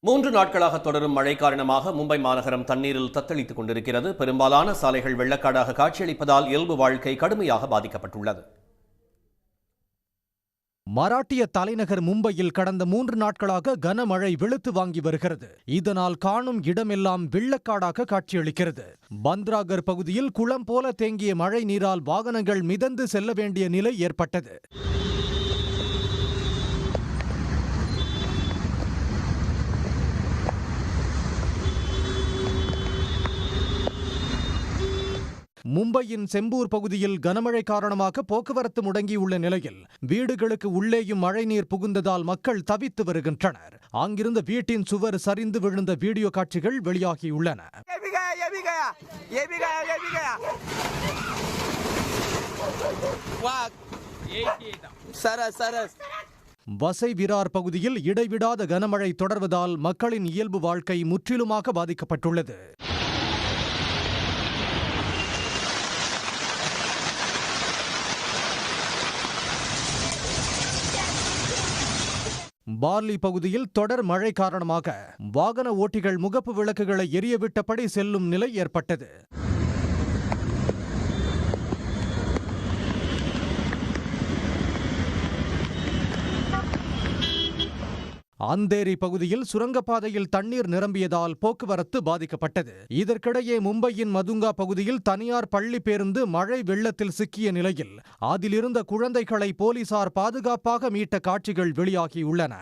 3 நாட்களாக தொடரும் மழை காரணமாக மும்பை மாநகரம் தண்ணீரில் தத்தளித்துக் கொண்டிருக்கிறது. பெரும்பாலான சாலைகள் வெள்ளக்காடாக காட்சியளிப்பதால் இயல்பு வாழ்க்கை கடுமையாக பாதிக்கப்பட்டுள்ளது. மராட்டிய தலைநகர் மும்பையில் கடந்த 3 நாட்களாக கனமழை வெளுத்து வாங்கி வருகிறது. இதனால் காணும் இடமெல்லாம் வெள்ளக்காடாக காட்சியளிக்கிறது. பந்த்ராகர் பகுதியில் குளம் போல தேங்கிய மழை நீரால் வாகனங்கள் மிதந்து செல்ல வேண்டிய நிலை ஏற்பட்டது. மும்பையின் செம்பூர் பகுதியில் கனமழை காரணமாக போக்குவரத்து முடங்கியுள்ள நிலையில் வீடுகளுக்கு உள்ளேயும் மழைநீர் புகுந்ததால் மக்கள் தவித்து வருகின்றனர். அங்கிருந்த வீட்டின் சுவர் சரிந்து விழுந்த வீடியோ காட்சிகள் வெளியாகியுள்ளன. வசை விரார் பகுதியில் இடைவிடாத கனமழை தொடர்வதால் மக்களின் இயல்பு வாழ்க்கை முற்றிலுமாக பாதிக்கப்பட்டுள்ளது. பார்லி பகுதியில் தொடர் மழை காரணமாக வாகன ஓட்டிகள் முகப்பு விளக்குகளை எரியவிட்டபடி செல்லும் நிலை ஏற்பட்டது. அந்தேரி பகுதியில் சுரங்கப்பாதையில் தண்ணீர் நிரம்பியதால் போக்குவரத்து பாதிக்கப்பட்டது. இதற்கிடையே மும்பையின் மதுங்கா பகுதியில் தனியார் பள்ளி பேருந்து மழை வெள்ளத்தில் சிக்கிய நிலையில் அதிலிருந்த குழந்தைகளை போலீசார் பாதுகாப்பாக மீட்ட காட்சிகள் வெளியாகியுள்ளன.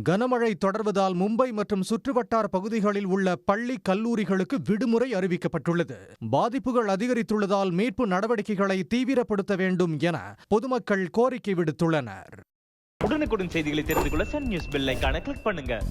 கனமழை தொடர்வதால் மும்பை மற்றும் சுற்றுவட்டார பகுதிகளில் உள்ள பள்ளி கல்லூரிகளுக்கு விடுமுறை அறிவிக்கப்பட்டுள்ளது. பாதிப்புகள் அதிகரித்துள்ளதால் மீட்பு நடவடிக்கைகளை தீவிரப்படுத்த வேண்டும் என பொதுமக்கள் கோரிக்கை விடுத்துள்ளனர். உடனுக்குடன் செய்திகளை தெரிந்து கொள்ள சன் நியூஸ் பெல் ஐகானை கிளிக் பண்ணுங்க.